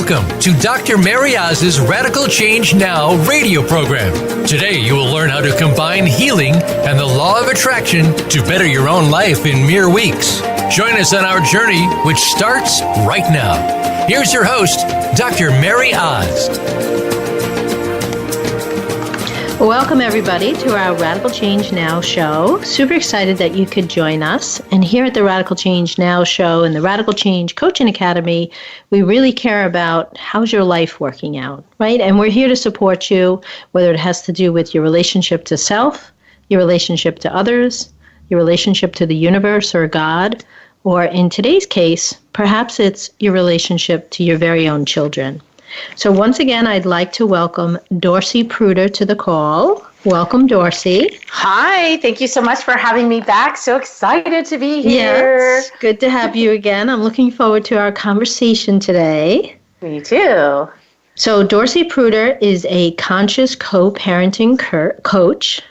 Welcome to Dr.MaryOz's Radical Change Now radio program. Today you will learn how to combine healing and the law of attraction to better your own life in mere weeks. Join us on our journey, which starts right now. Here's your host, Dr. Mary Oz. Welcome, everybody, to our Radical Change Now show. Super excited that you could join us. And here at the Radical Change Now show and the Radical Change Coaching Academy, we really care about how's your life working out, right? And we're here to support you, whether it has to do with your relationship to self, your relationship to others, your relationship to the universe or God, or in today's case, perhaps it's your relationship to your very own children. So once again, I'd like to welcome Dorsey Pruter to the call. Welcome, Dorsey. Hi, thank you so much for having me back. So excited to be here. Yes, good to have you again. I'm looking forward to our conversation today. Me too. So Dorsey Pruter is a conscious co-parenting coach,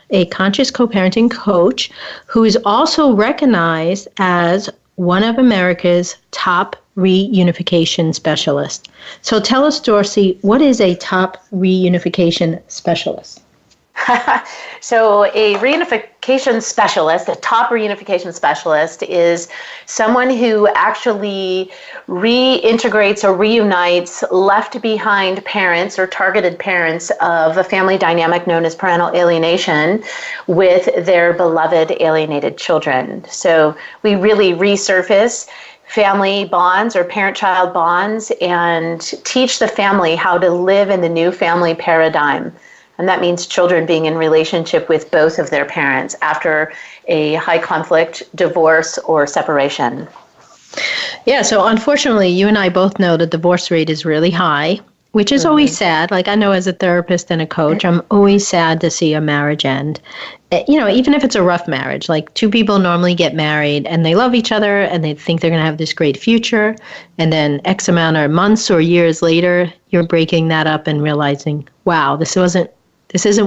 who is also recognized as one of America's top reunification specialists. So tell us, Dorsey, what is a top reunification specialist? So a reunification specialist, a top reunification specialist, is someone who actually reintegrates or reunites left behind parents or targeted parents of a family dynamic known as parental alienation with their beloved alienated children. So we really resurface family bonds or parent-child bonds and teach the family how to live in the new family paradigm. And that means children being in relationship with both of their parents after a high conflict divorce or separation. Yeah, so unfortunately, you and I both know the divorce rate is really high, which is always sad. Like I know as a therapist and a coach, I'm always sad to see a marriage end. You know, even if it's a rough marriage, like two people normally get married and they love each other and they think they're going to have this great future. And then X amount of months or years later, you're breaking that up and realizing, wow, this isn't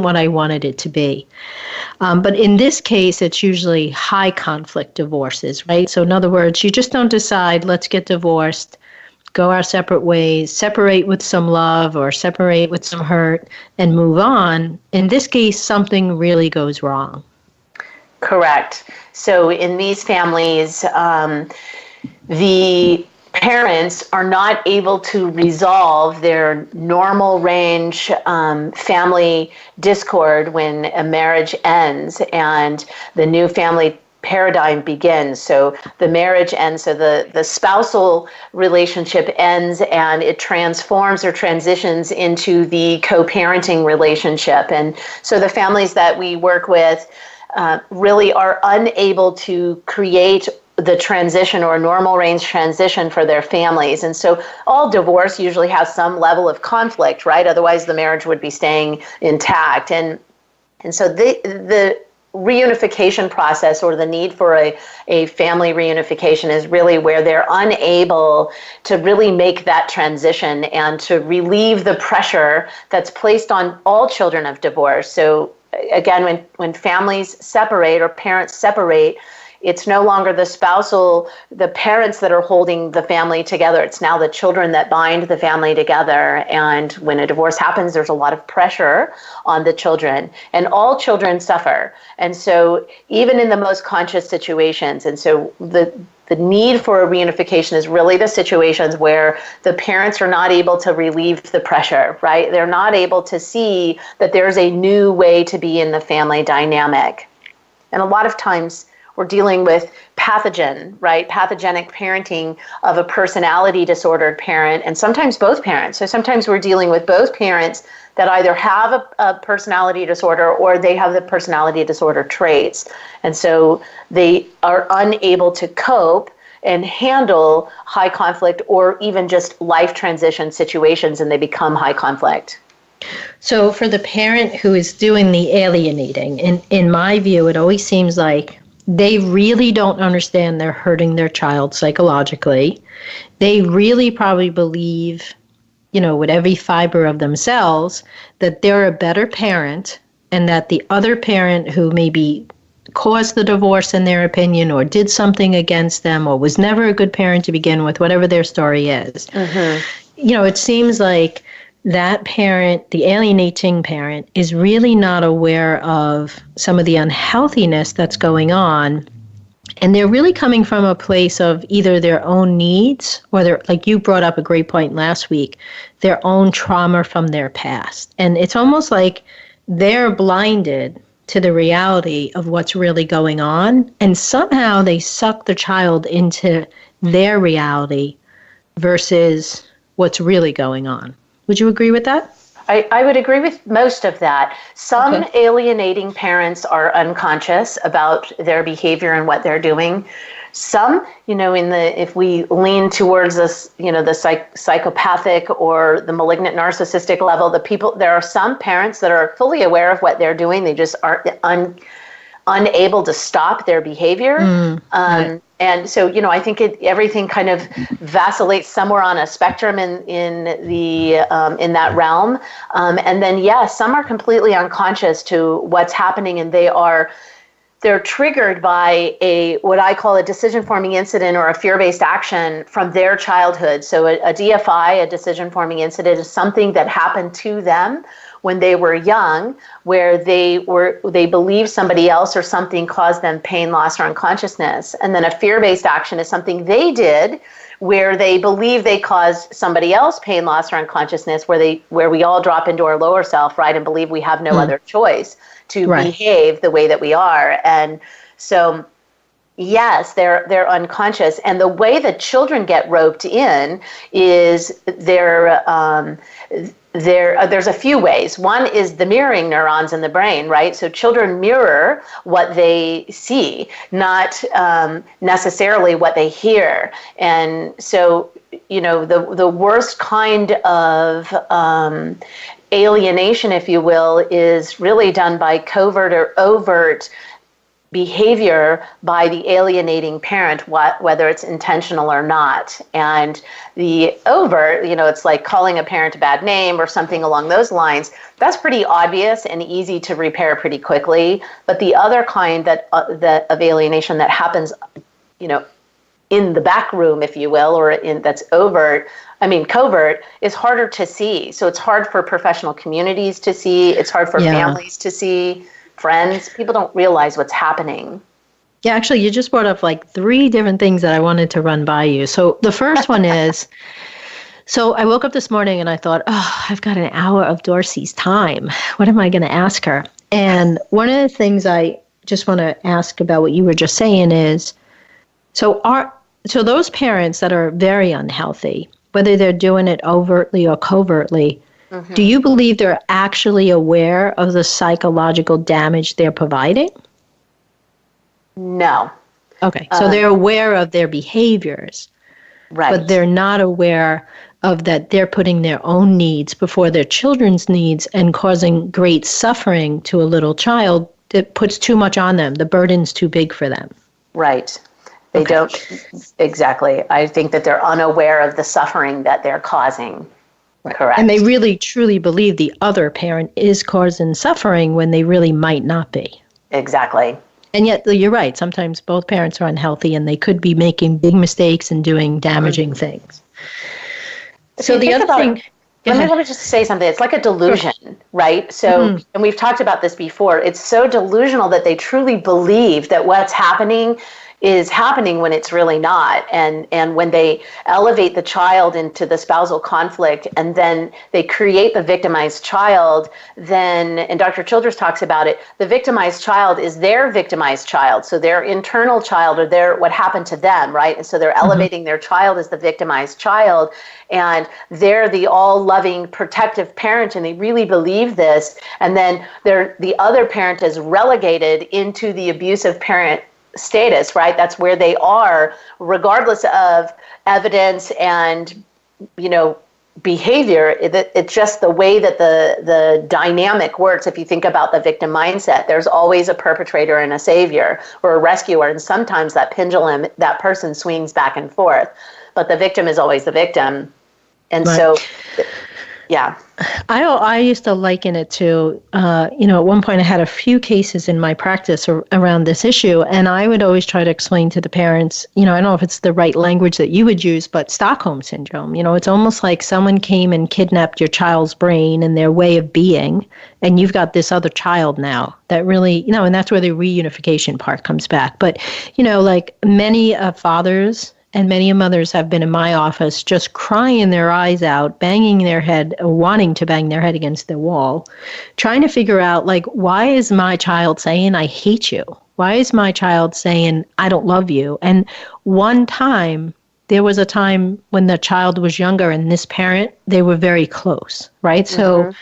what I wanted it to be. But in this case, it's usually high conflict divorces, right? So in other words, you just don't decide, let's get divorced, go our separate ways, separate with some love or separate with some hurt and move on. In this case, something really goes wrong. Correct. So in these families, the parents are not able to resolve their normal range family discord when a marriage ends and the new family paradigm begins. So the marriage ends, so the spousal relationship ends and it transforms or transitions into the co-parenting relationship. And so the families that we work with really are unable to create the transition or normal range transition for their families. And so all divorce usually has some level of conflict, right? Otherwise the marriage would be staying intact. And so the reunification process or the need for a family reunification is really where they're unable to really make that transition and to relieve the pressure that's placed on all children of divorce. So again, when families separate or parents separate, it's no longer the parents that are holding the family together. It's now the children that bind the family together. And when a divorce happens, there's a lot of pressure on the children. And all children suffer. And so even in the most conscious situations, and so the need for a reunification is really the situations where the parents are not able to relieve the pressure, right? They're not able to see that there's a new way to be in the family dynamic. And a lot of times, we're dealing with pathogenic parenting of a personality disordered parent, and sometimes both parents. So sometimes we're dealing with both parents that either have a personality disorder or they have the personality disorder traits. And so they are unable to cope and handle high conflict or even just life transition situations, and they become high conflict. So for the parent who is doing the alienating, in my view, it always seems like they really don't understand they're hurting their child psychologically. They really probably believe, with every fiber of themselves, that they're a better parent and that the other parent who maybe caused the divorce in their opinion or did something against them or was never a good parent to begin with, whatever their story is, it seems like that parent, the alienating parent, is really not aware of some of the unhealthiness that's going on. And they're really coming from a place of either their own needs or their, like you brought up a great point last week, their own trauma from their past. And it's almost like they're blinded to the reality of what's really going on. And somehow they suck the child into their reality versus what's really going on. Would you agree with that? I would agree with most of that. Some alienating parents are unconscious about their behavior and what they're doing. Some, if we lean towards this, the psychopathic or the malignant narcissistic level, there are some parents that are fully aware of what they're doing. They just are unable to stop their behavior. Right. And so, I think everything kind of vacillates somewhere on a spectrum in that realm. And then, some are completely unconscious to what's happening, and they're triggered by what I call a decision-forming incident or a fear-based action from their childhood. So a DFI, a decision-forming incident, is something that happened to them when they were young, where they believe somebody else or something caused them pain, loss, or unconsciousness. And then a fear-based action is something they did where they believe they caused somebody else pain, loss, or unconsciousness, where we all drop into our lower self, right, and believe we have no other choice to behave the way that we are. And so, yes, they're unconscious. And the way that children get roped in is there's a few ways. One is the mirroring neurons in the brain, right? So children mirror what they see, not necessarily what they hear. And so, the worst kind of alienation, if you will, is really done by covert or overt behavior by the alienating parent, whether it's intentional or not. And the overt, it's like calling a parent a bad name or something along those lines. That's pretty obvious and easy to repair pretty quickly. But the other kind of alienation that happens, in the back room, if you will, or that's covert, is harder to see. So it's hard for professional communities to see. It's hard for families to see. Friends, people don't realize what's happening. Yeah, actually, you just brought up like 3 different things that I wanted to run by you. So the first one is, so I woke up this morning and I thought, I've got an hour of Dorcy's time. What am I going to ask her? And one of the things I just want to ask about what you were just saying is, so those parents that are very unhealthy, whether they're doing it overtly or covertly, do you believe they're actually aware of the psychological damage they're providing? No. Okay, so they're aware of their behaviors, right? But they're not aware of that they're putting their own needs before their children's needs and causing great suffering to a little child that puts too much on them. The burden's too big for them. Right. They don't, exactly. I think that they're unaware of the suffering that they're causing. Right. Correct. And they really truly believe the other parent is causing suffering when they really might not be. Exactly. And yet, you're right. Sometimes both parents are unhealthy and they could be making big mistakes and doing damaging things. So the other thing... Let me just say something. It's like a delusion, right? So, and we've talked about this before. It's so delusional that they truly believe that what's happening is happening when it's really not. And when they elevate the child into the spousal conflict and then they create the victimized child, then, and Dr. Childress talks about it, the victimized child is their victimized child. So their internal child or what happened to them, right? And so they're elevating their child as the victimized child. And they're the all-loving, protective parent, and they really believe this. And then the other parent is relegated into the abusive parent status, right? That's where they are, regardless of evidence and, behavior. It's just the way that the dynamic works. If you think about the victim mindset, there's always a perpetrator and a savior or a rescuer. And sometimes that pendulum, that person swings back and forth. But the victim is always the victim. And so, yeah. I used to liken it to, at one point I had a few cases in my practice around this issue, and I would always try to explain to the parents, I don't know if it's the right language that you would use, but Stockholm Syndrome, it's almost like someone came and kidnapped your child's brain and their way of being, and you've got this other child now that really, and that's where the reunification part comes back. But, like many fathers and many mothers have been in my office just crying their eyes out, banging their head, wanting to bang their head against the wall, trying to figure out, like, why is my child saying, I hate you? Why is my child saying, I don't love you? And there was a time when the child was younger and this parent, they were very close, right? Mm-hmm. So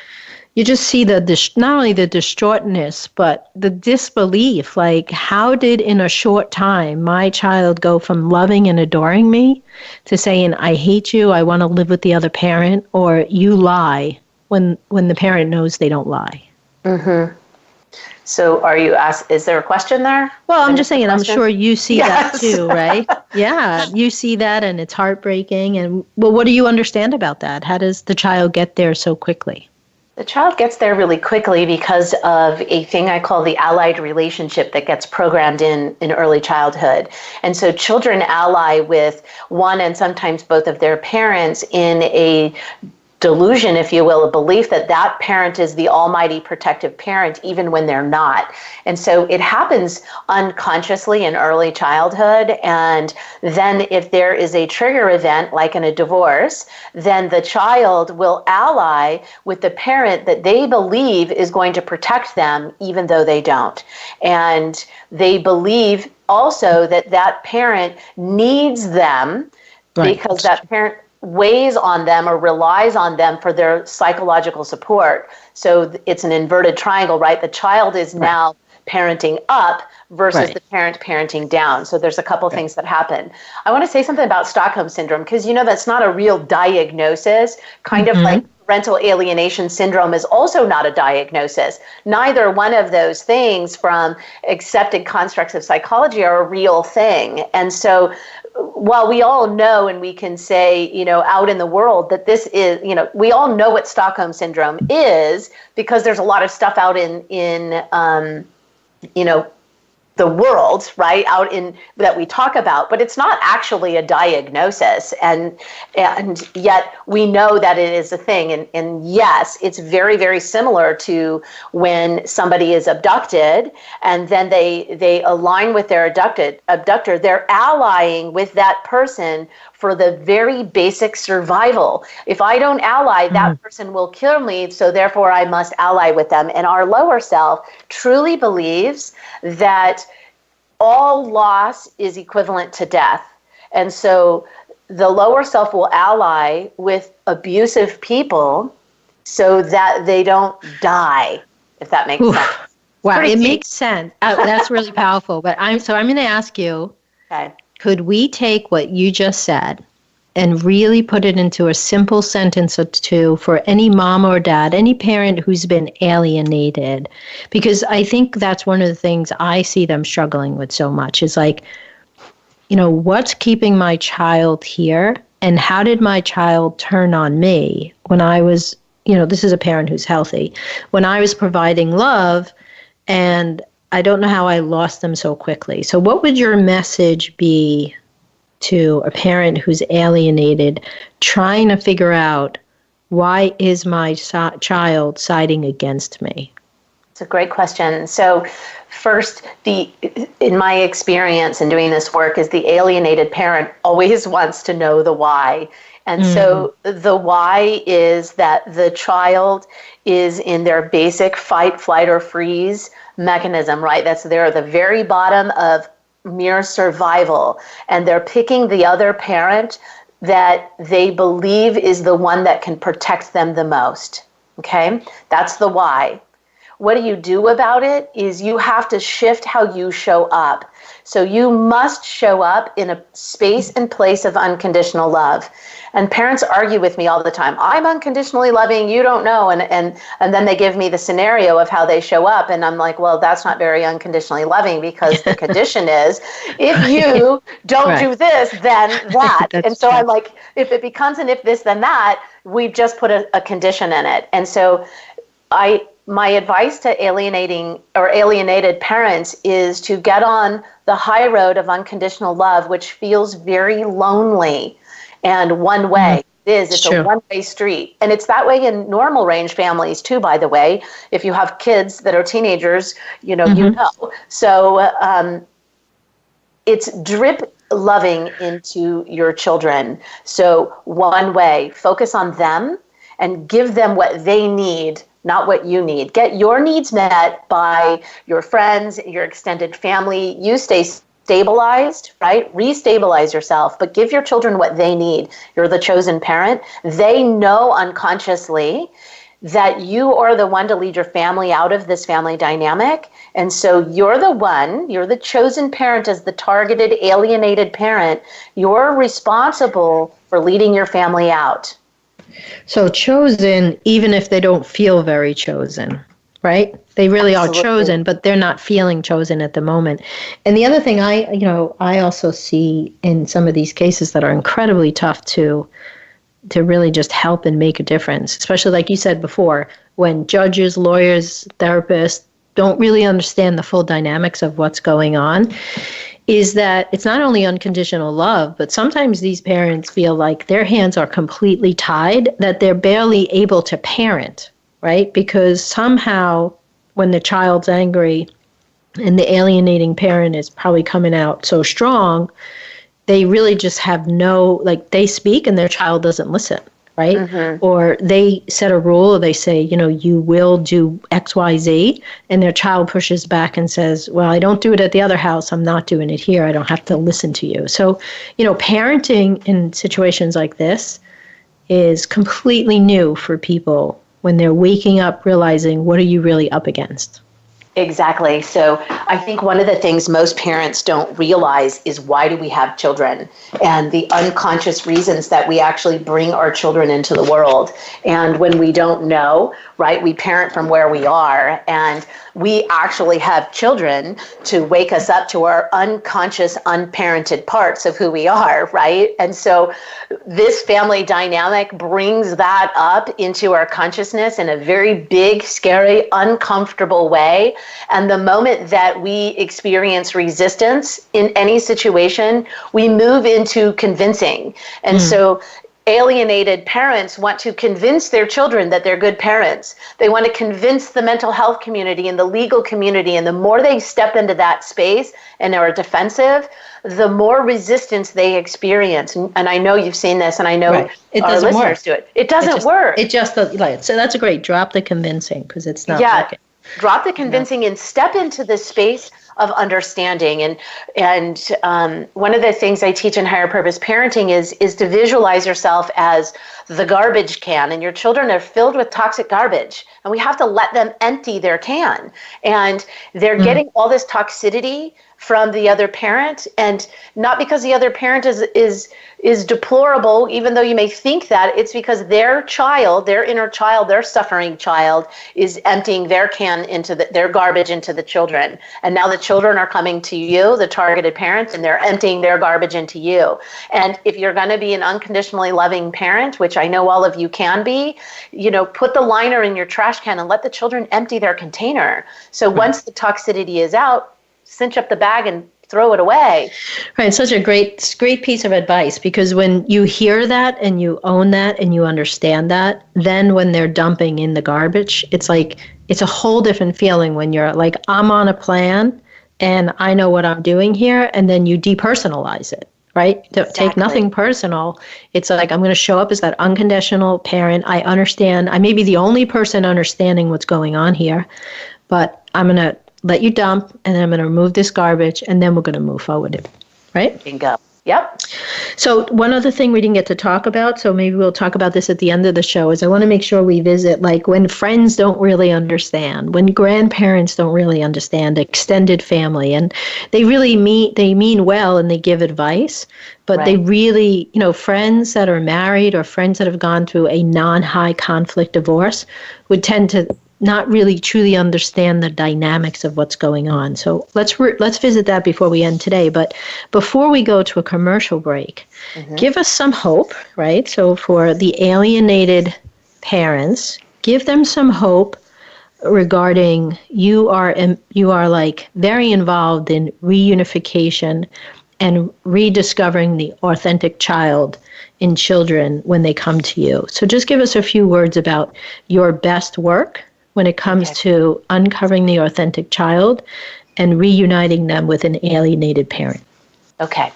you just see not only the distraughtness, but the disbelief. Like, how did in a short time my child go from loving and adoring me to saying, I hate you, I want to live with the other parent, or you lie, when the parent knows they don't lie? Mm-hmm. So are you is there a question there? Well, I'm just saying, I'm sure you see that too, right? Yeah, you see that, and it's heartbreaking. And well, what do you understand about that? How does the child get there so quickly? The child gets there really quickly because of a thing I call the allied relationship that gets programmed in early childhood. And so children ally with one and sometimes both of their parents in a delusion, if you will, a belief that that parent is the almighty protective parent, even when they're not. And so it happens unconsciously in early childhood. And then if there is a trigger event, like in a divorce, then the child will ally with the parent that they believe is going to protect them, even though they don't. And they believe also that that parent needs them, right, because that parent weighs on them or relies on them for their psychological support. So it's an inverted triangle, right? The child is now parenting up versus the parent parenting down. So there's a couple things that happen. I want to say something about Stockholm Syndrome, because that's not a real diagnosis, kind of like parental alienation syndrome is also not a diagnosis. Neither one of those things from accepted constructs of psychology are a real thing. And so while we all know, and we can say, out in the world that this is, we all know what Stockholm Syndrome is, because there's a lot of stuff out in the world, right, out in that we talk about, but it's not actually a diagnosis, and yet we know that it is a thing, and yes, it's very, very similar to when somebody is abducted, and then they align with their abductor. They're allying with that person for the very basic survival. If I don't ally, that person will kill me, so therefore I must ally with them. And our lower self truly believes that all loss is equivalent to death. And so the lower self will ally with abusive people so that they don't die, if that makes sense. Wow, it makes sense. That's really powerful. But I'm going to ask you, okay, could we take what you just said and really put it into a simple sentence or two for any mom or dad, any parent who's been alienated? Because I think that's one of the things I see them struggling with so much is like, what's keeping my child here? And how did my child turn on me when I was, this is a parent who's healthy, when I was providing love, and I don't know how I lost them so quickly. So what would your message be to a parent who's alienated, trying to figure out, why is my child siding against me? It's a great question. So first, in my experience in doing this work, is the alienated parent always wants to know the why. And so the why is that the child is in their basic fight, flight, or freeze mechanism, right? They're at the very bottom of mere survival, and they're picking the other parent that they believe is the one that can protect them the most. Okay? That's the why. what do you do about it is you have to shift how you show up. So you must show up in a space and place of unconditional love. And parents argue with me all the time. I'm unconditionally loving, you don't know. And then they give me the scenario of how they show up. And I'm like, well, that's not very unconditionally loving, because the condition is, if you don't do this, then that. And so I'm like, if it becomes an if this, then that, we've just put a condition in it. And so my advice to alienated parents is to get on the high road of unconditional love, which feels very lonely and one way. It's a one-way street. And it's that way in normal range families too, by the way. If you have kids that are teenagers, you know. So it's drip loving into your children. So one way, focus on them and give them what they need, not what you need. Get your needs met by your friends, your extended family. You stay stabilized, right? Restabilize yourself, but give your children what they need. You're the chosen parent. They know unconsciously that you are the one to lead your family out of this family dynamic. And so you're the chosen parent as the targeted, alienated parent. You're responsible for leading your family out. So chosen, even if they don't feel very chosen, right? They really are chosen, but they're not feeling chosen at the moment. And the other thing I also see in some of these cases that are incredibly tough to really just help and make a difference, especially like you said before, when judges, lawyers, therapists don't really understand the full dynamics of what's going on, is that it's not only unconditional love, but sometimes these parents feel like their hands are completely tied, that they're barely able to parent, right? Because somehow when the child's angry and the alienating parent is probably coming out so strong, they really just have they speak and their child doesn't listen, right? Mm-hmm. Or they set a rule, or they say, you will do X, Y, Z, and their child pushes back and says, well, I don't do it at the other house, I'm not doing it here, I don't have to listen to you. So, parenting in situations like this is completely new for people when they're waking up realizing, what are you really up against? Exactly. So I think one of the things most parents don't realize is, why do we have children, and the unconscious reasons that we actually bring our children into the world. And when we don't know, right, we parent from where we are, and we actually have children to wake us up to our unconscious, unparented parts of who we are, right? And so this family dynamic brings that up into our consciousness in a very big, scary, uncomfortable way. And the moment that we experience resistance in any situation, we move into convincing. And so alienated parents want to convince their children that they're good parents. They want to convince the mental health community and the legal community. And the more they step into that space and are defensive, the more resistance they experience. And I know you've seen this, and I know our listeners do it. It doesn't work. It just, so that's a great, drop the convincing, because it's not working. Drop the convincing and step into the space of understanding. And one of the things I teach in higher purpose parenting is to visualize yourself as the garbage can, and your children are filled with toxic garbage, and we have to let them empty their can. And they're getting all this toxicity from the other parent, and not because the other parent is deplorable, even though you may think that. It's because their child, their inner child, their suffering child, is emptying their can into their garbage into the children. And now the children are coming to you, the targeted parents, and they're emptying their garbage into you. And if you're going to be an unconditionally loving parent, which I know all of you can be, put the liner in your trash can and let the children empty their container. So once the toxicity is out, cinch up the bag and throw it away. Right. Such a great piece of advice, because when you hear that and you own that and you understand that, then when they're dumping in the garbage, it's a whole different feeling when you're like, I'm on a plan and I know what I'm doing here. And then you depersonalize it, right? Exactly. Take nothing personal. It's like, I'm going to show up as that unconditional parent. I understand. I may be the only person understanding what's going on here, but I'm going to let you dump, and then I'm going to remove this garbage, and then we're going to move forward, right? Bingo. Yep. So one other thing we didn't get to talk about, so maybe we'll talk about this at the end of the show, is I want to make sure we visit, like, when friends don't really understand, when grandparents don't really understand, extended family, and they mean well and they give advice, but Right. they really, friends that are married or friends that have gone through a non-high conflict divorce would tend to not really truly understand the dynamics of what's going on. So let's visit that before we end today. But before we go to a commercial break, give us some hope, right? So for the alienated parents, give them some hope regarding you are like very involved in reunification and rediscovering the authentic child in children when they come to you. So just give us a few words about your best work when it comes to uncovering the authentic child and reuniting them with an alienated parent. Okay.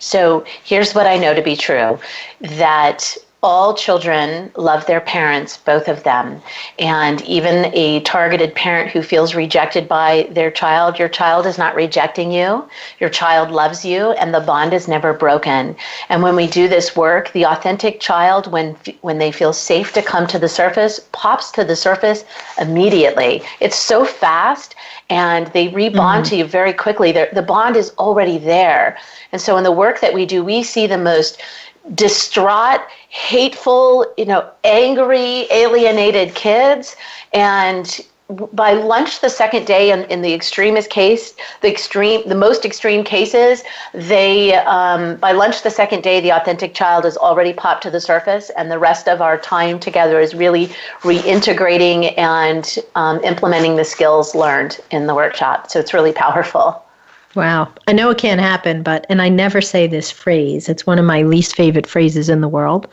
So here's what I know to be true, that all children love their parents, both of them. And even a targeted parent who feels rejected by their child, your child is not rejecting you. Your child loves you, and the bond is never broken. And when we do this work, the authentic child, when they feel safe to come to the surface, pops to the surface immediately. It's so fast, and they rebond to you very quickly. The bond is already there. And so in the work that we do, we see the most distraught, hateful, angry, alienated kids. And by lunch the second day, in the extremist case, the most extreme cases, by lunch the second day, the authentic child is already popped to the surface, and the rest of our time together is really reintegrating and implementing the skills learned in the workshop. So it's really powerful. Wow. I know it can't happen, and I never say this phrase. It's one of my least favorite phrases in the world,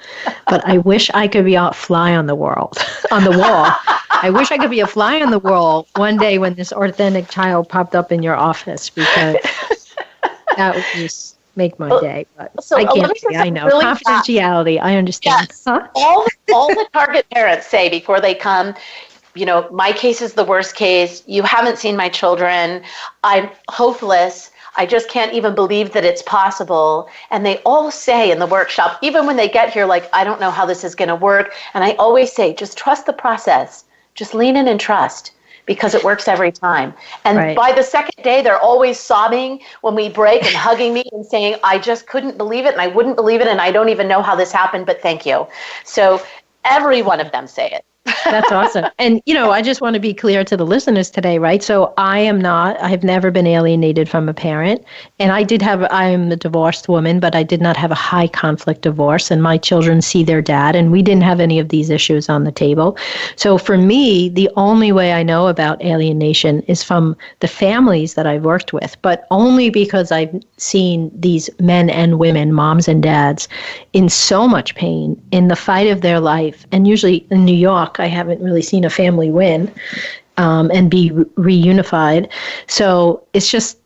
but I wish I could be a fly on the wall. I wish I could be a fly on the wall one day when this authentic child popped up in your office, because that would just make my day. But so I can't say, I know. Really confidentiality, I understand. Yes. Huh? All the target parents say before they come, my case is the worst case. You haven't seen my children. I'm hopeless. I just can't even believe that it's possible. And they all say in the workshop, even when they get here, like, I don't know how this is going to work. And I always say, just trust the process. Just lean in and trust, because it works every time. And by the second day, they're always sobbing when we break and hugging me and saying, I just couldn't believe it, and I wouldn't believe it, and I don't even know how this happened, but thank you. So every one of them say it. That's awesome. And, I just want to be clear to the listeners today, right? So I have never been alienated from a parent. And I'm a divorced woman, but I did not have a high conflict divorce. And my children see their dad, and we didn't have any of these issues on the table. So for me, the only way I know about alienation is from the families that I've worked with, but only because I've seen these men and women, moms and dads, in so much pain in the fight of their life. And usually in New York, I haven't really seen a family win and be reunified. So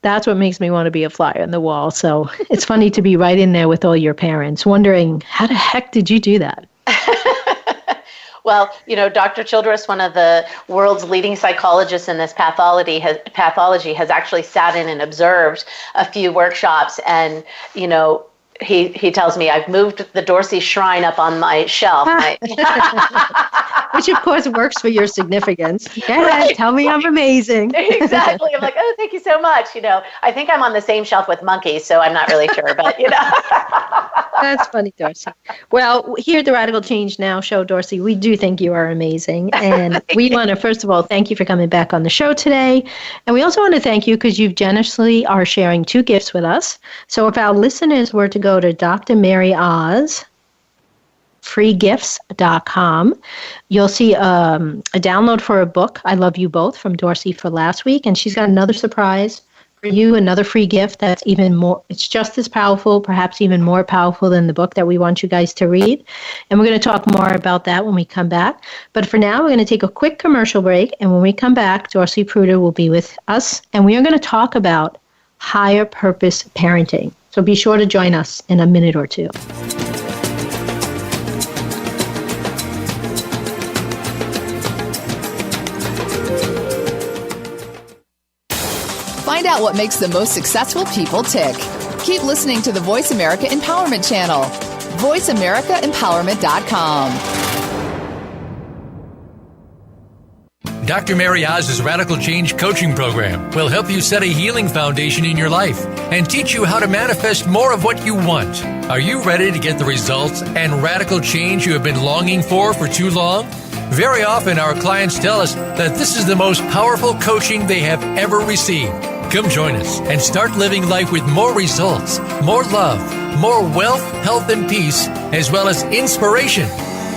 that's what makes me want to be a fly on the wall. So it's funny to be right in there with all your parents, wondering, how the heck did you do that? Well, Dr. Childress, one of the world's leading psychologists in this pathology, has actually sat in and observed a few workshops, and, he tells me, I've moved the Dorsey shrine up on my shelf. Which, of course, works for your significance. Go ahead, tell me I'm amazing. Exactly. I'm like, oh, thank you so much. I think I'm on the same shelf with monkeys, so I'm not really sure, but, That's funny, Dorsey. Well, here at the Radical Change Now show, Dorsey, we do think you are amazing. And we want to, first of all, thank you for coming back on the show today. And we also want to thank you because you've generously are sharing 2 gifts with us. So if our listeners were to go to Dr.MaryOz, freegifts.com. You'll see a download for a book, I Love You Both, from Dorsey for last week. And she's got another surprise for you, another free gift that's even more, it's just as powerful, perhaps even more powerful than the book that we want you guys to read. And we're going to talk more about that when we come back. But for now, we're going to take a quick commercial break. And when we come back, Dorsey Pruter will be with us. And we are going to talk about higher purpose parenting. So be sure to join us in a minute or two. Find out what makes the most successful people tick. Keep listening to the Voice America Empowerment Channel. VoiceAmericaEmpowerment.com. Dr. MaryOz's Radical Change Coaching Program will help you set a healing foundation in your life and teach you how to manifest more of what you want. Are you ready to get the results and radical change you have been longing for too long? Very often our clients tell us that this is the most powerful coaching they have ever received. Come join us and start living life with more results, more love, more wealth, health, and peace, as well as inspiration.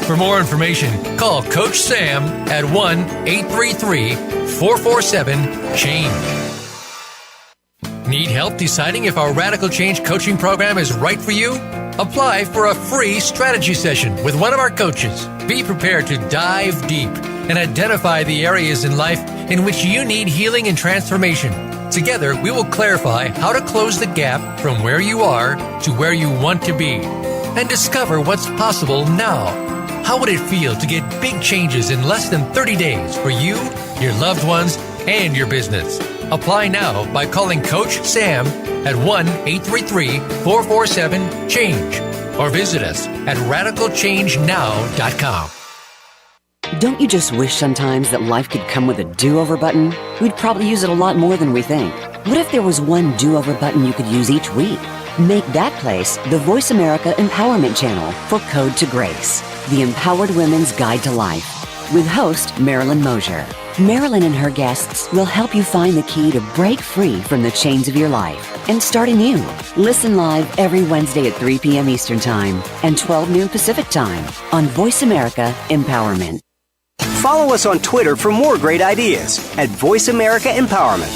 For more information, call Coach Sam at 1-833-447-CHANGE. Need help deciding if our Radical Change coaching program is right for you? Apply for a free strategy session with one of our coaches. Be prepared to dive deep and identify the areas in life in which you need healing and transformation. Together, we will clarify how to close the gap from where you are to where you want to be and discover what's possible now. How would it feel to get big changes in less than 30 days for you, your loved ones, and your business? Apply now by calling Coach Sam at 1-833-447-CHANGE or visit us at radicalchangenow.com. Don't you just wish sometimes that life could come with a do-over button? We'd probably use it a lot more than we think. What if there was one do-over button you could use each week? Make that place the Voice America Empowerment Channel for Code to Grace, the Empowered Women's Guide to Life, with host Marilyn Mosier. Marilyn and her guests will help you find the key to break free from the chains of your life and start anew. Listen live every Wednesday at 3 p.m. Eastern Time and 12 noon Pacific Time on Voice America Empowerment. Follow us on Twitter for more great ideas at Voice America Empowerment.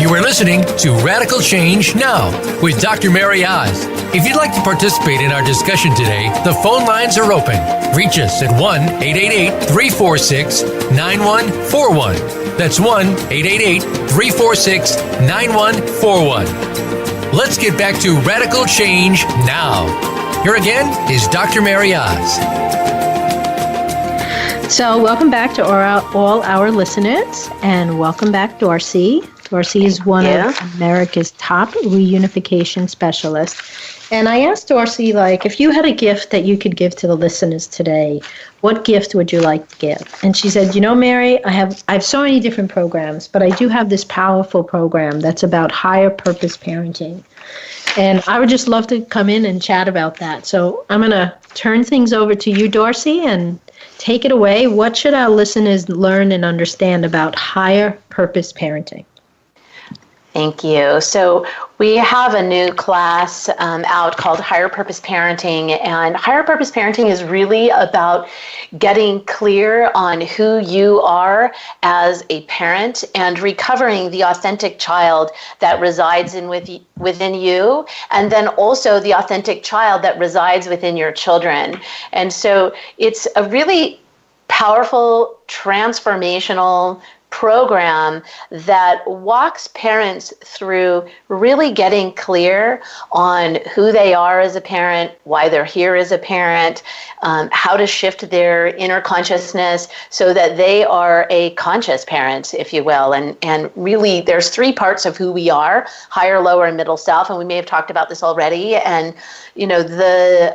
You are listening to Radical Change Now with Dr. MaryOz. If you'd like to participate in our discussion today, the phone lines are open. Reach us at 1-888-346-9141. That's 1-888-346-9141. Let's get back to Radical Change Now. Here again is Dr. MaryOz. So welcome back to all our listeners, and welcome back, Dorcy. Dorcy is one of America's top reunification specialists. And I asked Dorcy, if you had a gift that you could give to the listeners today, what gift would you like to give? And she said, Mary, I have so many different programs, but I do have this powerful program that's about higher purpose parenting. And I would just love to come in and chat about that. So I'm going to turn things over to you, Dorcy, and take it away. What should our listeners learn and understand about higher purpose parenting? Thank you. So we have a new class out called Higher Purpose Parenting, and Higher Purpose Parenting is really about getting clear on who you are as a parent and recovering the authentic child that resides within you, and then also the authentic child that resides within your children. And so it's a really powerful, transformational program that walks parents through really getting clear on who they are as a parent, why they're here as a parent, how to shift their inner consciousness so that they are a conscious parent, if you will. And really, there's three parts of who we are: higher, lower, and middle self. And we may have talked about this already. And the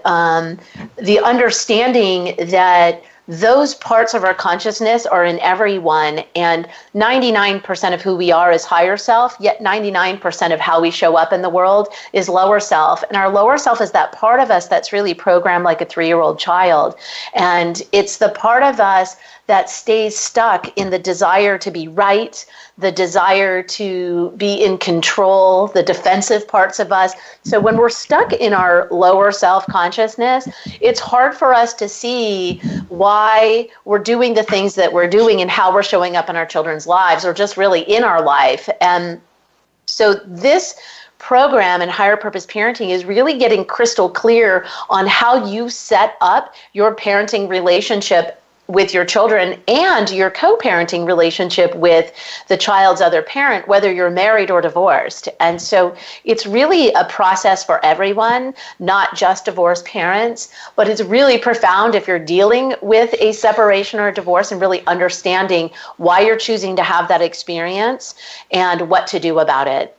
understanding that those parts of our consciousness are in everyone, and 99% of who we are is higher self, yet 99% of how we show up in the world is lower self. And our lower self is that part of us that's really programmed like a 3-year-old child. And it's the part of us that stays stuck in the desire to be right, the desire to be in control, the defensive parts of us. So when we're stuck in our lower self-consciousness, it's hard for us to see why we're doing the things that we're doing and how we're showing up in our children's lives, or just really in our life. And so this program in Higher Purpose Parenting is really getting crystal clear on how you set up your parenting relationship with your children and your co-parenting relationship with the child's other parent, whether you're married or divorced. And so it's really a process for everyone, not just divorced parents, but it's really profound if you're dealing with a separation or a divorce and really understanding why you're choosing to have that experience and what to do about it.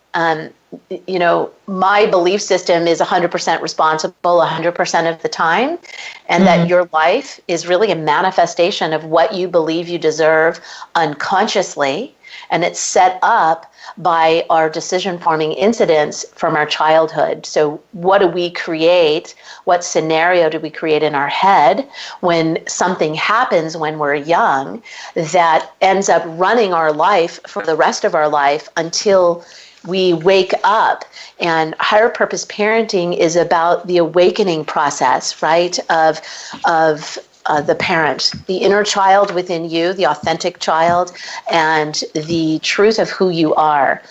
My belief system is 100% responsible 100% of the time, and that your life is really a manifestation of what you believe you deserve unconsciously, and it's set up by our decision-forming incidents from our childhood. So what do we create? What scenario do we create in our head when something happens when we're young that ends up running our life for the rest of our life until we wake up? And higher purpose parenting is about the awakening process, right, of the parent, the inner child within you, the authentic child, and the truth of who you are.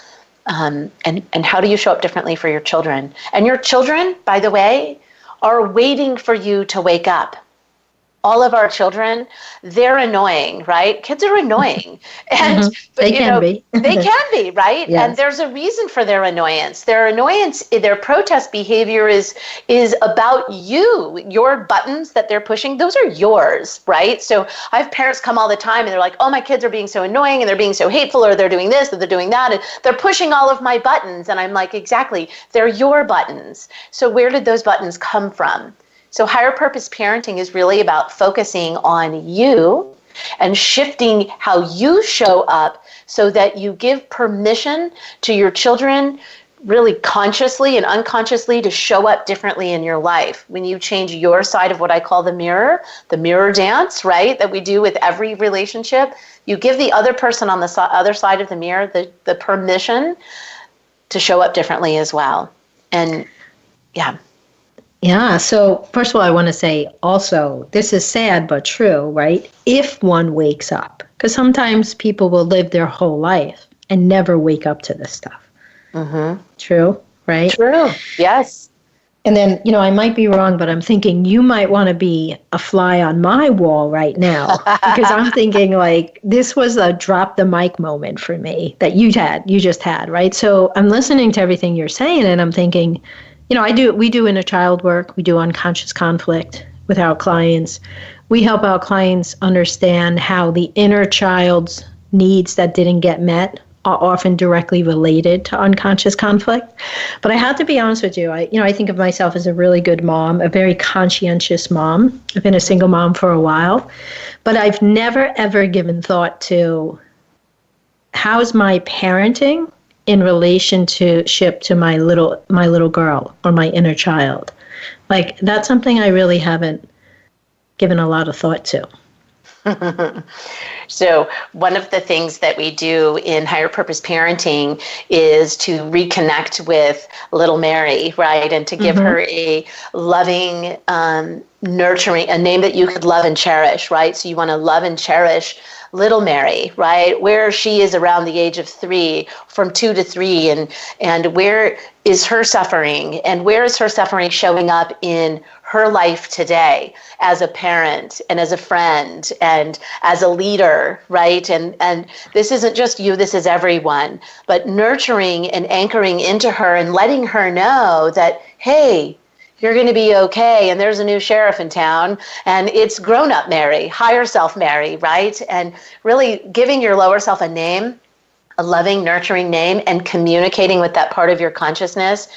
And how do you show up differently for your children? And your children, by the way, are waiting for you to wake up. All of our children, they're annoying, right? Kids are annoying. And they can be. They can be, right? Yes. And there's a reason for their annoyance. Their protest behavior is about you. Your buttons that they're pushing, those are yours, right? So I have parents come all the time and they're like, oh, my kids are being so annoying and they're being so hateful, or they're doing this or they're doing that, and they're pushing all of my buttons. And I'm like, exactly, they're your buttons. So where did those buttons come from? So higher purpose parenting is really about focusing on you and shifting how you show up so that you give permission to your children really consciously and unconsciously to show up differently in your life. When you change your side of what I call the mirror dance, right, that we do with every relationship, you give the other person on the other side of the mirror the permission to show up differently as well. And yeah. Yeah. So first of all, I want to say also, this is sad but true, right? If one wakes up, because sometimes people will live their whole life and never wake up to this stuff. True, right? True. Yes. And then, I might be wrong, but I'm thinking you might want to be a fly on my wall right now, because I'm thinking like this was a drop the mic moment for me that you just had, right? So I'm listening to everything you're saying and I'm thinking, we do inner child work. We do unconscious conflict with our clients. We help our clients understand how the inner child's needs that didn't get met are often directly related to unconscious conflict. But I have to be honest with you. I think of myself as a really good mom, a very conscientious mom. I've been a single mom for a while, but I've never, ever given thought to how's my parenting in relationship to my little girl or my inner child. Like, that's something I really haven't given a lot of thought to. So one of the things that we do in higher purpose parenting is to reconnect with little Mary, right? And to give her a loving, nurturing, a name that you could love and cherish, right? So you want to love and cherish little Mary, right? Where she is around the age of 3, from 2 to 3, and where is her suffering, and where is her suffering showing up in her life today as a parent and as a friend and as a leader, right? And this isn't just you, this is everyone, but nurturing and anchoring into her and letting her know that, hey, you're going to be okay, and there's a new sheriff in town, and it's grown-up Mary, higher self Mary, right? And really giving your lower self a name, a loving, nurturing name, and communicating with that part of your consciousness,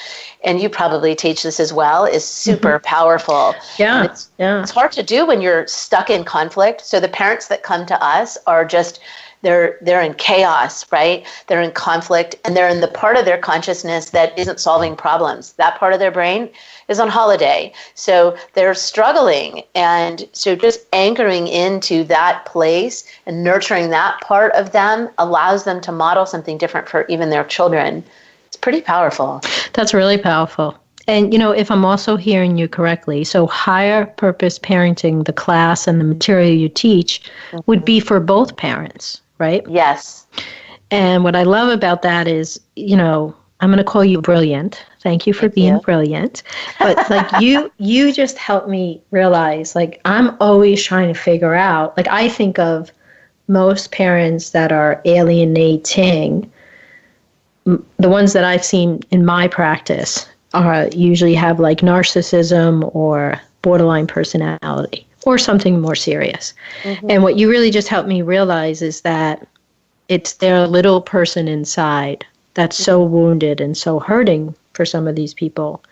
and you probably teach this as well, is super powerful. Yeah, it's hard to do when you're stuck in conflict. So the parents that come to us are just, they're in chaos, right? They're in conflict, and they're in the part of their consciousness that isn't solving problems. That part of their brain is on holiday. So they're struggling. And so just anchoring into that place and nurturing that part of them allows them to model something different for even their children. It's pretty powerful. That's really powerful. And, if I'm also hearing you correctly, so higher purpose parenting, the class and the material you teach would be for both parents, right? Yes. And what I love about that is, I'm going to call you brilliant. Thank you for being brilliant. But like you just helped me realize, like, I'm always trying to figure out, like, I think of most parents that are alienating, the ones that I've seen in my practice are usually have like narcissism or borderline personality or something more serious. Mm-hmm. And what you really just helped me realize is that it's their little person inside that's so wounded and so hurting for some of these people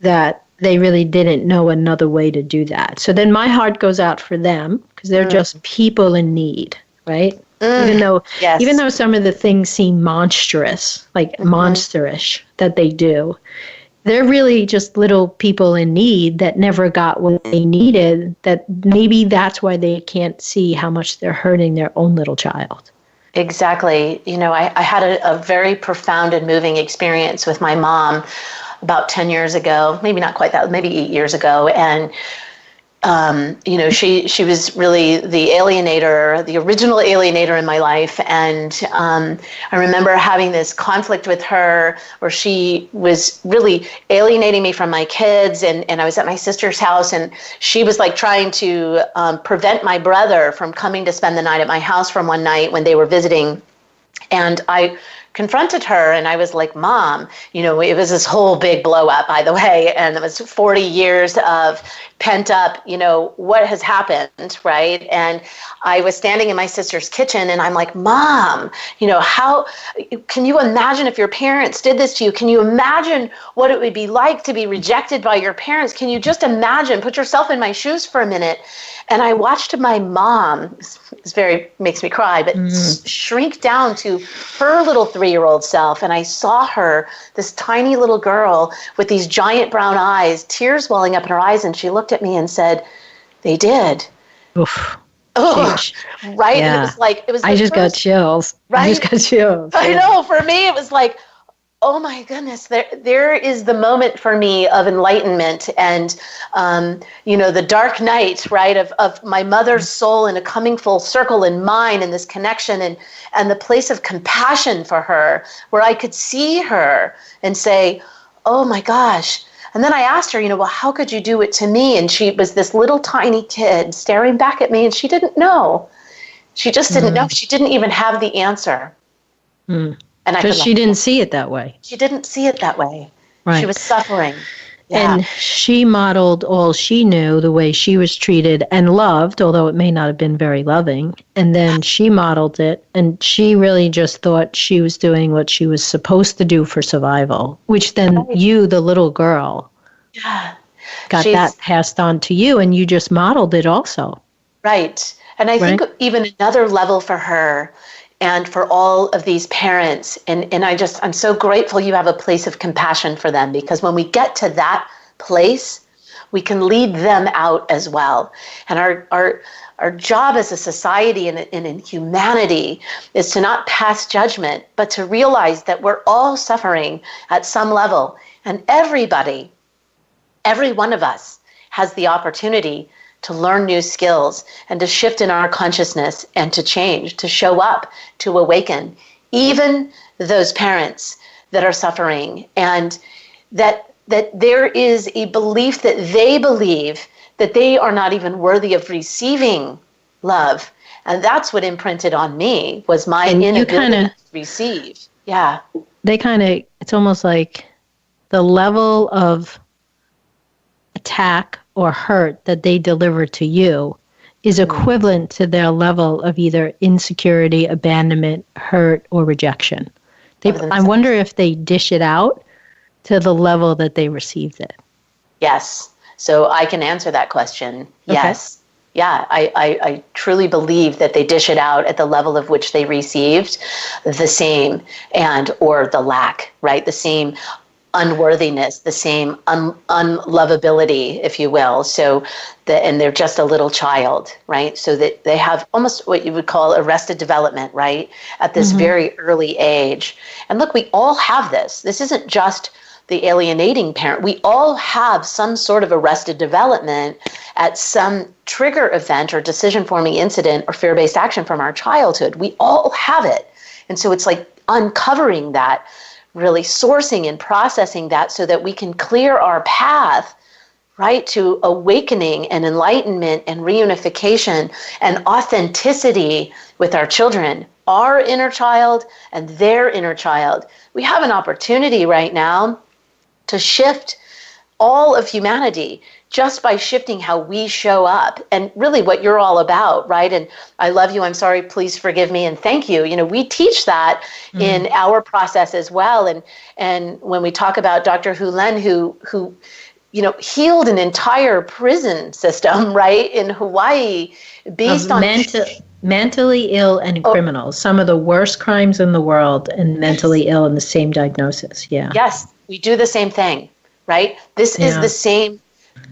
that they really didn't know another way to do that. So then my heart goes out for them because they're just people in need, right? Even though some of the things seem monstrous, like monsterish that they do, they're really just little people in need that never got what they needed, that maybe that's why they can't see how much they're hurting their own little child. Exactly. You know, I had a very profound and moving experience with my mom about 10 years ago, maybe not quite that, maybe 8 years ago. And, you know, she was really the alienator, the original alienator in my life. And I remember having this conflict with her where she was really alienating me from my kids. And I was at my sister's house, and she was like trying to prevent my brother from coming to spend the night at my house from one night when they were visiting. And I confronted her and I was like, Mom, you know, it was this whole big blow up, by the way, and it was 40 years of pent up, you know, what has happened, right? And I was standing in my sister's kitchen and I'm like, Mom, you know, how can you imagine if your parents did this to you? Can you imagine what it would be like to be rejected by your parents? Can you just imagine, put yourself in my shoes for a minute? And I watched my mom, it's makes me cry, but shrink down to her little 3-year-old self. And I saw her, this tiny little girl with these giant brown eyes, tears welling up in her eyes. And she looked at me and said, they did. Oof. Oh, right. Yeah. And it was I just got chills. Right? I just got chills. I know. For me, it was like, oh my goodness, there is the moment for me of enlightenment and, you know, the dark night, right, of my mother's soul and a coming full circle in mine and this connection and the place of compassion for her where I could see her and say, oh my gosh. And then I asked her, you know, well, how could you do it to me? And she was this little tiny kid staring back at me and she didn't know. She just didn't know. She didn't even have the answer. Because she didn't see it that way. She didn't see it that way. Right. She was suffering. Yeah. And she modeled all she knew, the way she was treated and loved, although it may not have been very loving. And then she modeled it, and she really just thought she was doing what she was supposed to do for survival, which then you, the little girl, got that passed on to you, and you just modeled it also. Right. And I think even another level for her and for all of these parents. And I'm so grateful you have a place of compassion for them, because when we get to that place, we can lead them out as well. And our job as a society and in humanity is to not pass judgment, but to realize that we're all suffering at some level. And everybody, every one of us has the opportunity to learn new skills and to shift in our consciousness and to change, to show up, to awaken, even those parents that are suffering, and that there is a belief that they believe that they are not even worthy of receiving love. And that's what imprinted on me, was my inability to receive. Yeah. It's almost like the level of attack or hurt that they deliver to you is equivalent to their level of either insecurity, abandonment, hurt, or rejection. I wonder if they dish it out to the level that they received it. Yes. So I can answer that question. Yes. Yeah, I truly believe that they dish it out at the level of which they received the same or the lack, right? The same unworthiness, the same unlovability, if you will. And they're just a little child, right? So that they have almost what you would call arrested development, right? At this very early age. And look, we all have this. This isn't just the alienating parent. We all have some sort of arrested development at some trigger event or decision-forming incident or fear-based action from our childhood. We all have it. And so it's like uncovering that really sourcing and processing that so that we can clear our path, right, to awakening and enlightenment and reunification and authenticity with our children, our inner child and their inner child. We have an opportunity right now to shift all of humanity just by shifting how we show up and really what you're all about, right? And I love you, I'm sorry, please forgive me, and thank you. You know, we teach that in our process as well. And when we talk about Dr. Hulen, who you know, healed an entire prison system, right, in Hawaii based on mentally ill and criminals, some of the worst crimes in the world, and mentally ill in the same diagnosis. Yeah. Yes, we do the same thing, right? This is the same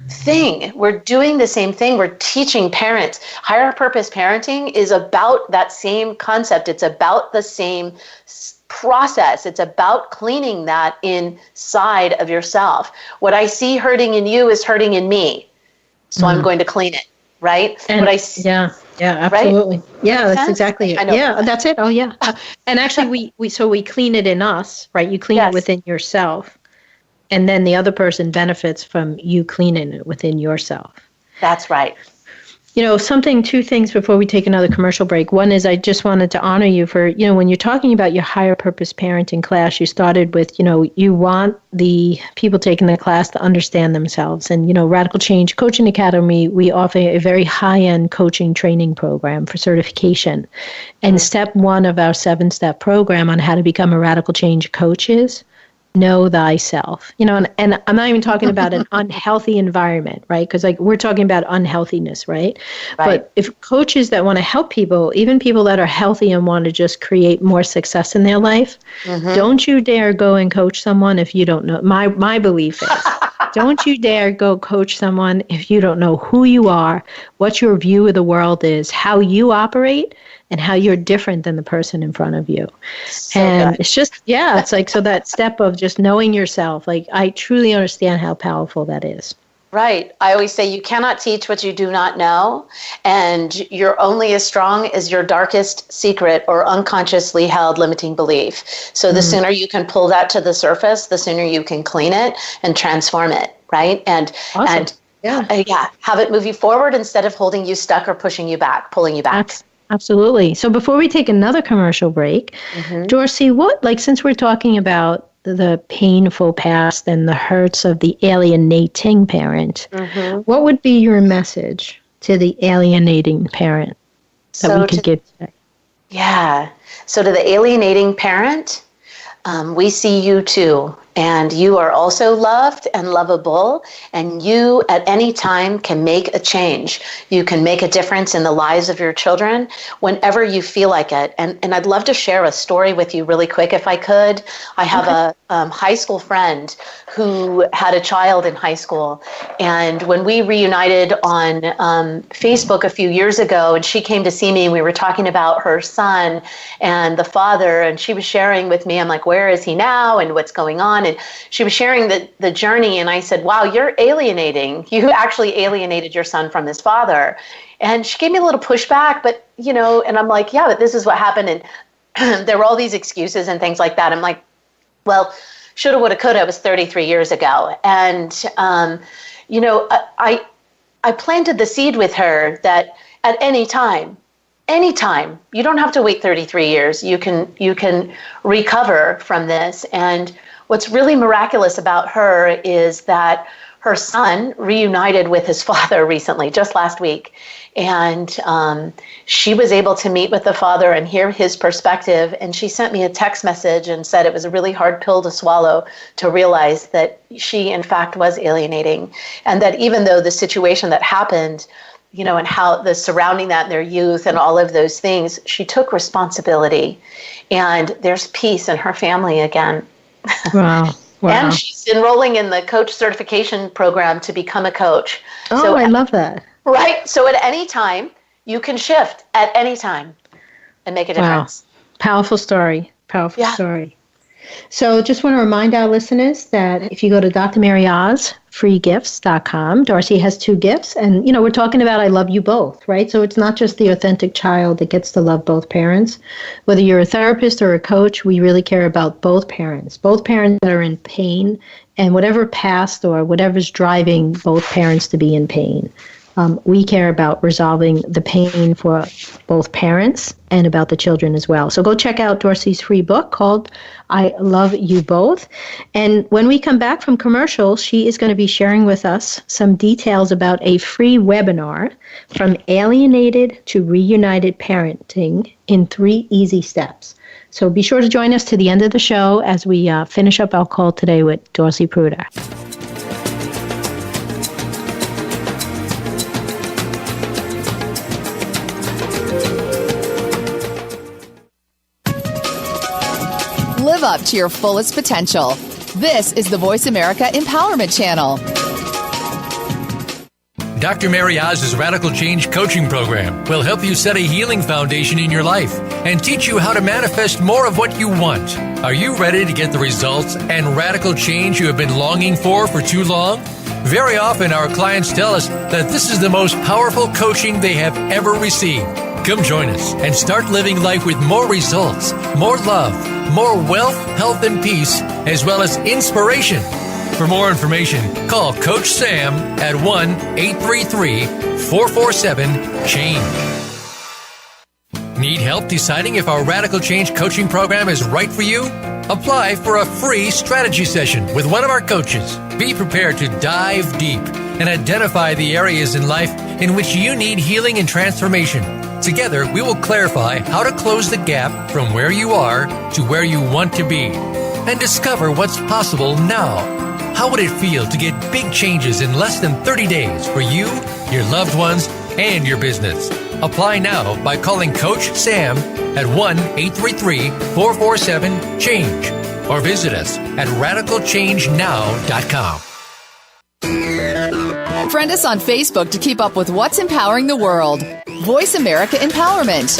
thing. We're doing the same thing. We're teaching parents. Higher purpose parenting is about that same concept. It's about the same process. It's about cleaning that inside of yourself. What I see hurting in you is hurting in me. So I'm going to clean it, right? And what I see, yeah, absolutely. Right? Yeah, that's exactly it. I know. Yeah, that's it. Oh, yeah. And actually, we clean it in us, right? You clean it within yourself. And then the other person benefits from you cleaning it within yourself. That's right. You know, two things before we take another commercial break. One is I just wanted to honor you for, you know, when you're talking about your higher purpose parenting class, you started with, you know, you want the people taking the class to understand themselves. And, you know, Radical Change Coaching Academy, we offer a very high-end coaching training program for certification. And step 1 of our 7-step program on how to become a radical change coach is know thyself. You know, and I'm not even talking about an unhealthy environment, right? Because like we're talking about unhealthiness, right? But if coaches that want to help people, even people that are healthy and want to just create more success in their life, don't you dare go and coach someone if you don't know. My belief is, don't you dare go coach someone if you don't know who you are, what your view of the world is, how you operate, and how you're different than the person in front of you. So and good. It's just, it's like, so that step of just knowing yourself, like I truly understand how powerful that is. Right. I always say you cannot teach what you do not know, and you're only as strong as your darkest secret or unconsciously held limiting belief. So the sooner you can pull that to the surface, the sooner you can clean it and transform it, right? And have it move you forward instead of holding you stuck or pushing you back, pulling you back. Absolutely. So before we take another commercial break, Dorsey, since we're talking about the painful past and the hurts of the alienating parent, what would be your message to the alienating parent that we could give today? Yeah. So to the alienating parent, we see you too. And you are also loved and lovable, and you at any time can make a change. You can make a difference in the lives of your children whenever you feel like it. And I'd love to share a story with you really quick if I could. I have a high school friend who had a child in high school. And when we reunited on Facebook a few years ago, and she came to see me, and we were talking about her son and the father, and she was sharing with me, I'm like, where is he now and what's going on? And she was sharing the journey, and I said, wow, you're alienating. You actually alienated your son from his father. And she gave me a little pushback, but, you know, and I'm like, yeah, but this is what happened. And there were all these excuses and things like that. I'm like, well, shoulda, woulda, coulda. It was 33 years ago. And, you know, I planted the seed with her that at anytime, you don't have to wait 33 years. You can recover from this. And what's really miraculous about her is that her son reunited with his father recently, just last week. And she was able to meet with the father and hear his perspective. And she sent me a text message and said it was a really hard pill to swallow to realize that she, in fact, was alienating. And that even though the situation that happened, you know, and how the surrounding that in their youth and all of those things, she took responsibility. And there's peace in her family again. Wow. And she's enrolling in the coach certification program to become a coach. Oh, so, I love that. Right. So at any time, you can shift at any time and make a difference. Wow. Powerful story. Powerful story. So just want to remind our listeners that if you go to Dr.MaryOz, freegifts.com, Dorcy has 2 gifts. And, we're talking about I love you both, right? So it's not just the authentic child that gets to love both parents. Whether you're a therapist or a coach, we really care about both parents that are in pain and whatever past or whatever's driving both parents to be in pain. We care about resolving the pain for both parents and about the children as well. So go check out Dorcy's free book called I Love You Both. And when we come back from commercial, she is going to be sharing with us some details about a free webinar from Alienated to Reunited Parenting in 3 easy steps. So be sure to join us to the end of the show as we finish up our call today with Dorsey Pruter. Live up to your fullest potential. This is the Voice America Empowerment Channel. Dr. MaryOz's Radical Change Coaching Program will help you set a healing foundation in your life and teach you how to manifest more of what you want. Are you ready to get the results and radical change you have been longing for too long? Very often our clients tell us that this is the most powerful coaching they have ever received. Come join us and start living life with more results, more love, more wealth, health, and peace, as well as inspiration. For more information, call Coach Sam at 1-833-447-CHANGE. Need help deciding if our Radical Change coaching program is right for you? Apply for a free strategy session with one of our coaches. Be prepared to dive deep and identify the areas in life in which you need healing and transformation. Together, we will clarify how to close the gap from where you are to where you want to be and discover what's possible now. How would it feel to get big changes in less than 30 days for you, your loved ones, and your business? Apply now by calling Coach Sam at 1-833-447-CHANGE or visit us at radicalchangenow.com. Friend us on Facebook to keep up with what's empowering the world. Voice America Empowerment.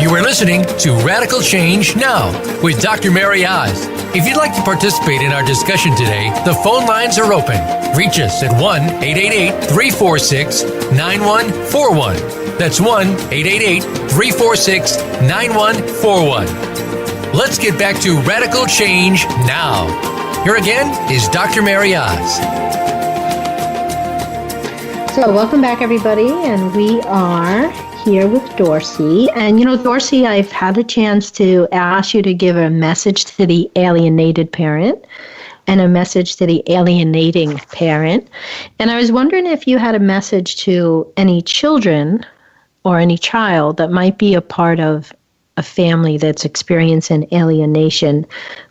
You are listening to Radical Change Now with Dr. MaryOz. If you'd like to participate in our discussion today, the phone lines are open. Reach us at 1-888-346-9141. That's 1-888-346-9141. Let's get back to Radical Change Now. Here again is Dr. MaryOz. So welcome back, everybody, and we are here with Dorcy. And Dorcy, I've had a chance to ask you to give a message to the alienated parent and a message to the alienating parent. And I was wondering if you had a message to any children or any child that might be a part of a family that's experiencing alienation.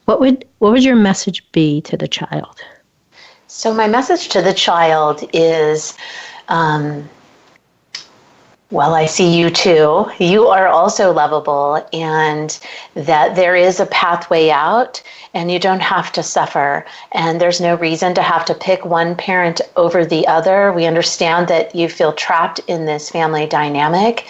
What would your message be to the child? So my message to the child is, well, I see you too. You are also lovable, and that there is a pathway out, and you don't have to suffer. And there's no reason to have to pick one parent over the other. We understand that you feel trapped in this family dynamic,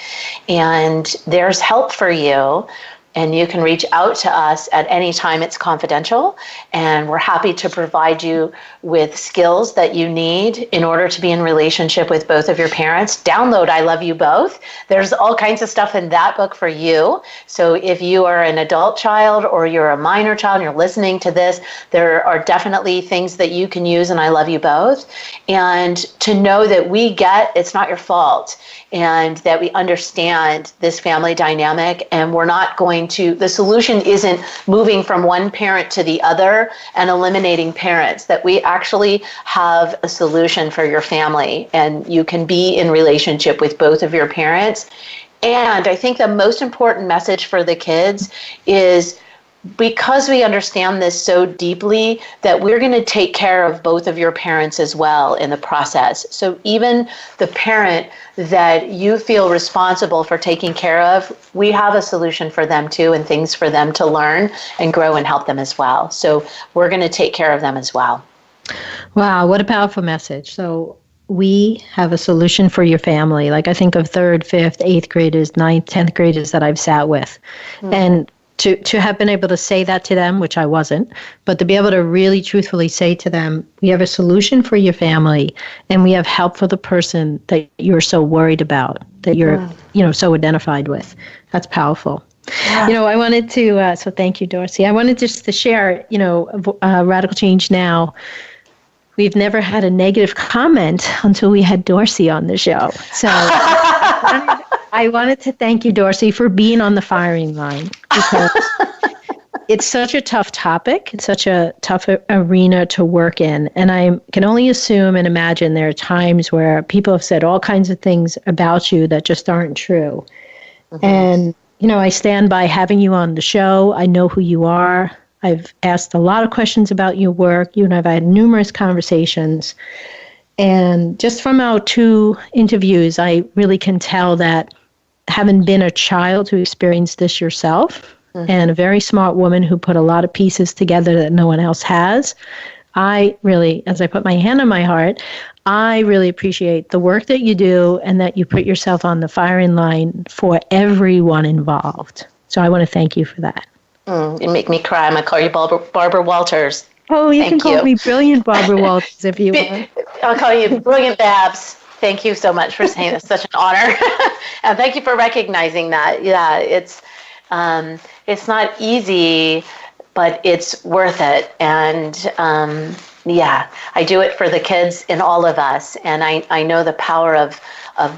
and there's help for you. And you can reach out to us at any time. It's confidential, and we're happy to provide you with skills that you need in order to be in relationship with both of your parents. Download I Love You Both. There's all kinds of stuff in that book for you. So if you are an adult child or you're a minor child and you're listening to this, there are definitely things that you can use in I Love You Both. And to know that we get it's not your fault, and that we understand this family dynamic, and we're not going to, the solution isn't moving from one parent to the other and eliminating parents, that we actually have a solution for your family, and you can be in relationship with both of your parents. And I think the most important message for the kids is, because we understand this so deeply, that we're going to take care of both of your parents as well in the process. So even the parent that you feel responsible for taking care of, we have a solution for them too, and things for them to learn and grow and help them as well. So we're going to take care of them as well. Wow, what a powerful message. So we have a solution for your family. Like I think of 3rd, 5th, 8th graders, 9th, 10th graders that I've sat with. And to have been able to say that to them, which I wasn't, but to be able to really truthfully say to them, we have a solution for your family and we have help for the person that you're so worried about, that you're, so identified with. That's powerful. Yeah. I wanted to, so thank you, Dorsey. I wanted just to share, Radical Change Now. We've never had a negative comment until we had Dorsey on the show. So I wanted to thank you, Dorsey, for being on the firing line, because it's such a tough topic. It's such a tough arena to work in. And I can only assume and imagine there are times where people have said all kinds of things about you that just aren't true. Mm-hmm. And, I stand by having you on the show. I know who you are. I've asked a lot of questions about your work. You and I have had numerous conversations. And just from our 2 interviews, I really can tell that having been a child who experienced this yourself, and a very smart woman who put a lot of pieces together that no one else has, I really, as I put my hand on my heart, I really appreciate the work that you do and that you put yourself on the firing line for everyone involved. So I want to thank you for that. You make me cry. I'm going to call you Barbara Walters. Oh, you can call me Brilliant Barbara Walters if you want. I'll call you Brilliant Babs. Thank you so much for saying it's such an honor. And thank you for recognizing that. Yeah, it's not easy, but it's worth it. And I do it for the kids in all of us. And I know the power of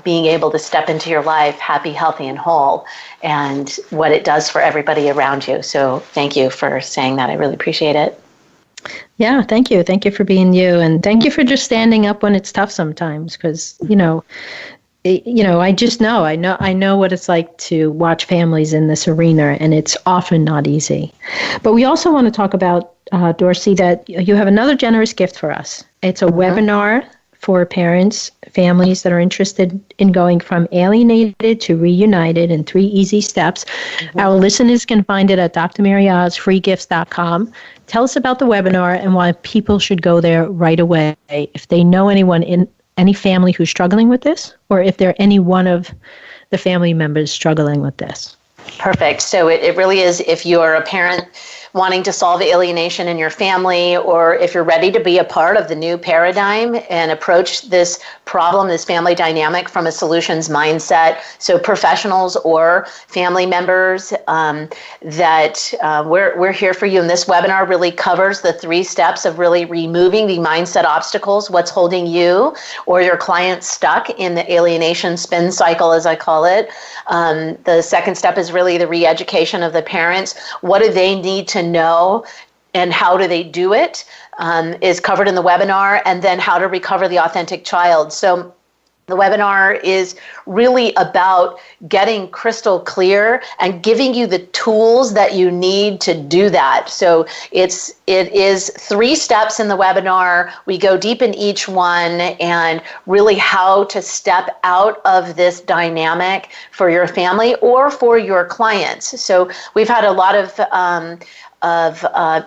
being able to step into your life happy, healthy, and whole, and what it does for everybody around you. So thank you for saying that. I really appreciate it. Yeah, thank you. Thank you for being you. And thank you for just standing up when it's tough sometimes, because, I just know. I know what it's like to watch families in this arena, and it's often not easy. But we also want to talk about, Dorsey, that you have another generous gift for us. It's a webinar for parents, families that are interested in going from alienated to reunited in 3 easy steps. Our listeners can find it at DrMaryOz, freegifts.com. Tell us about the webinar and why people should go there right away if they know anyone in any family who's struggling with this, or if they're any one of the family members struggling with this. Perfect. So it really is, if you're a parent wanting to solve alienation in your family, or if you're ready to be a part of the new paradigm and approach this problem, this family dynamic from a solutions mindset. So professionals or family members, we're here for you. And this webinar really covers the 3 steps of really removing the mindset obstacles, what's holding you or your client stuck in the alienation spin cycle, as I call it. The second step is really the re-education of the parents. What do they need to know and how do they do it is covered in the webinar, and then how to recover the authentic child. So the webinar is really about getting crystal clear and giving you the tools that you need to do that. So it is 3 steps in the webinar. We go deep in each one, and really how to step out of this dynamic for your family or for your clients. So we've had a lot of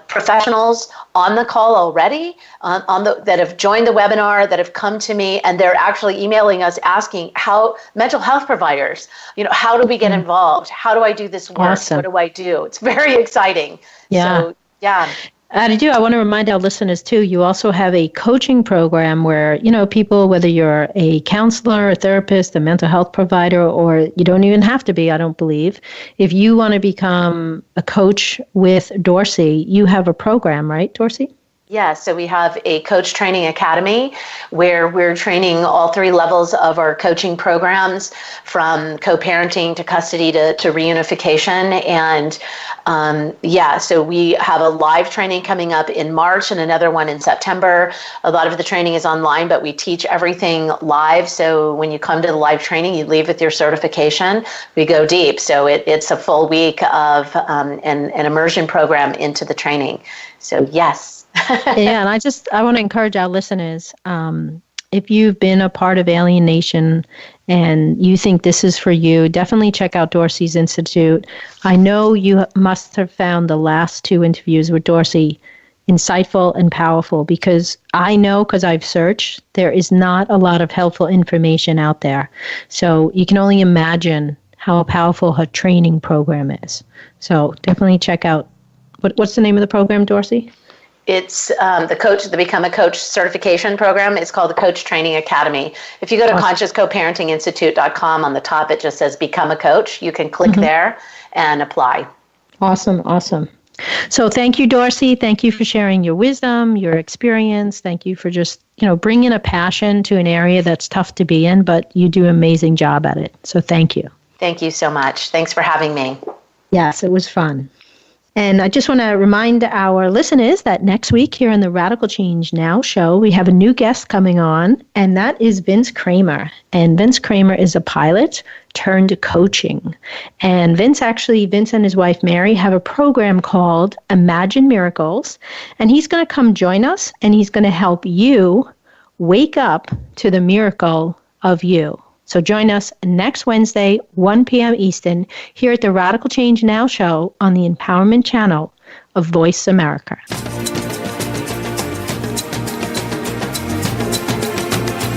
professionals on the call already, that have joined the webinar, that have come to me, and they're actually emailing us asking how mental health providers, how do we get involved? How do I do this work? Awesome. What do I do? It's very exciting. Yeah. So, yeah. I want to remind our listeners, too, you also have a coaching program where, people, whether you're a counselor, a therapist, a mental health provider, or you don't even have to be, I don't believe. If you want to become a coach with Dorsey, you have a program, right, Dorsey? Yeah, so we have a coach training academy where we're training all 3 levels of our coaching programs, from co-parenting to custody to reunification. And so we have a live training coming up in March and another one in September. A lot of the training is online, but we teach everything live. So when you come to the live training, you leave with your certification. We go deep. So it's a full week of an immersion program into the training. So yes. Yeah, and I want to encourage our listeners, if you've been a part of alienation and you think this is for you, definitely check out Dorsey's Institute. I know you must have found the last 2 interviews with Dorsey insightful and powerful, because I know, because I've searched, there is not a lot of helpful information out there. So you can only imagine how powerful her training program is. So definitely check out, what's the name of the program, Dorsey? It's the Become a Coach certification program. It's called the Coach Training Academy. If you go to ConsciousCoparentinginstitute.com, on the top it just says Become a Coach. You can click there and apply. Awesome. So thank you, Dorsey. Thank you for sharing your wisdom, your experience. Thank you for just, bringing a passion to an area that's tough to be in, but you do an amazing job at it. So thank you. Thank you so much. Thanks for having me. Yes, it was fun. And I just want to remind our listeners that next week here on the Radical Change Now show, we have a new guest coming on, and that is Vince Kramer. And Vince Kramer is a pilot turned coaching. And Vince and his wife Mary have a program called Imagine Miracles. And he's going to come join us, and he's going to help you wake up to the miracle of you. So join us next Wednesday, 1 p.m. Eastern, here at the Radical Change Now show on the Empowerment Channel of Voice America.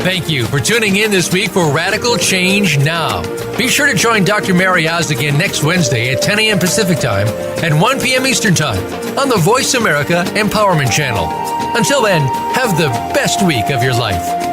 Thank you for tuning in this week for Radical Change Now. Be sure to join Dr. MaryOz again next Wednesday at 10 a.m. Pacific Time and 1 p.m. Eastern Time on the Voice America Empowerment Channel. Until then, have the best week of your life.